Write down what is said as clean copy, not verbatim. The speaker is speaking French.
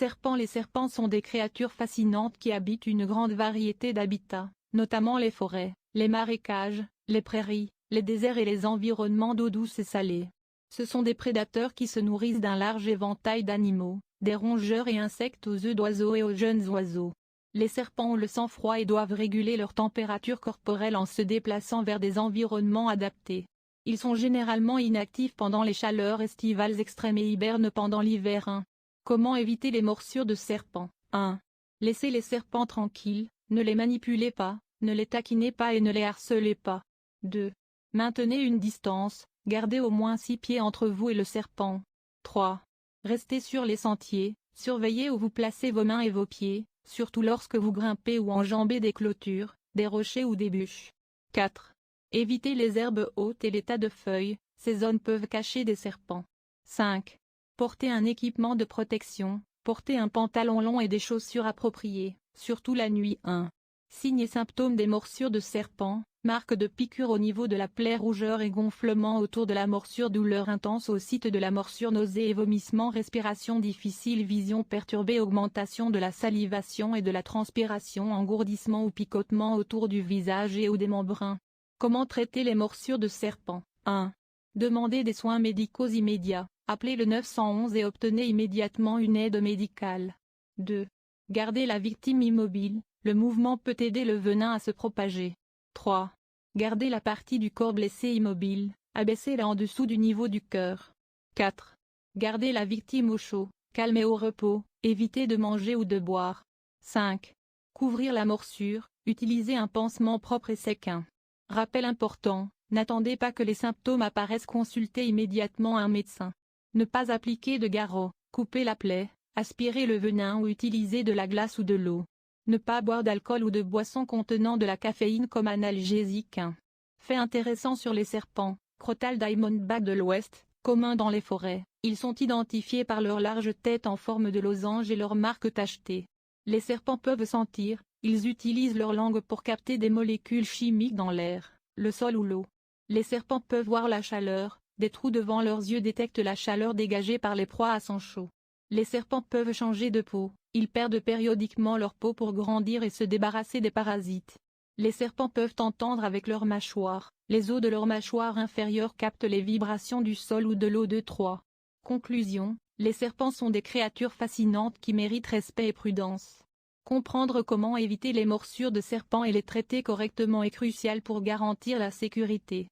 Serpents. Les serpents sont des créatures fascinantes qui habitent une grande variété d'habitats, notamment les forêts, les marécages, les prairies, les déserts et les environnements d'eau douce et salée. Ce sont des prédateurs qui se nourrissent d'un large éventail d'animaux, des rongeurs et insectes aux œufs d'oiseaux et aux jeunes oiseaux. Les serpents ont le sang froid et doivent réguler leur température corporelle en se déplaçant vers des environnements adaptés. Ils sont généralement inactifs pendant les chaleurs estivales extrêmes et hibernent pendant l'hiver. 1. Comment éviter les morsures de serpents? 1. Laissez les serpents tranquilles, ne les manipulez pas, ne les taquinez pas et ne les harcelez pas. 2. Maintenez une distance, gardez au moins 6 pieds entre vous et le serpent. 3. Restez sur les sentiers, surveillez où vous placez vos mains et vos pieds, surtout lorsque vous grimpez ou enjambez des clôtures, des rochers ou des bûches. 4. Évitez les herbes hautes et les tas de feuilles, ces zones peuvent cacher des serpents. 5. Portez un équipement de protection, portez un pantalon long et des chaussures appropriées, surtout la nuit. 1. Signes et symptômes des morsures de serpent, marque de piqûre au niveau de la plaie, rougeur et gonflement autour de la morsure, douleur intense au site de la morsure, nausées et vomissements, respiration difficile, vision perturbée, augmentation de la salivation et de la transpiration, engourdissement ou picotement autour du visage et ou des membranes. Comment traiter les morsures de serpent? 1. Demandez des soins médicaux immédiats, appelez le 911 et obtenez immédiatement une aide médicale. 2. Gardez la victime immobile, le mouvement peut aider le venin à se propager. 3. Gardez la partie du corps blessé immobile, abaissez-la en dessous du niveau du cœur. 4. Gardez la victime au chaud, calme et au repos, évitez de manger ou de boire. 5. Couvrir la morsure, utilisez un pansement propre et sec. 1. Rappel important, n'attendez pas que les symptômes apparaissent, consultez immédiatement un médecin. Ne pas appliquer de garrot, couper la plaie, aspirer le venin ou utiliser de la glace ou de l'eau. Ne pas boire d'alcool ou de boissons contenant de la caféine comme analgésique. 1. Fait intéressant sur les serpents, Crotal diamondback de l'Ouest, communs dans les forêts, ils sont identifiés par leur large tête en forme de losange et leur marque tachetée. Les serpents peuvent sentir, ils utilisent leur langue pour capter des molécules chimiques dans l'air, le sol ou l'eau. Les serpents peuvent voir la chaleur, des trous devant leurs yeux détectent la chaleur dégagée par les proies à sang chaud. Les serpents peuvent changer de peau, ils perdent périodiquement leur peau pour grandir et se débarrasser des parasites. Les serpents peuvent entendre avec leurs mâchoires, les os de leur mâchoire inférieure captent les vibrations du sol ou de l'eau. 2-3. Conclusion, les serpents sont des créatures fascinantes qui méritent respect et prudence. Comprendre comment éviter les morsures de serpents et les traiter correctement est crucial pour garantir la sécurité.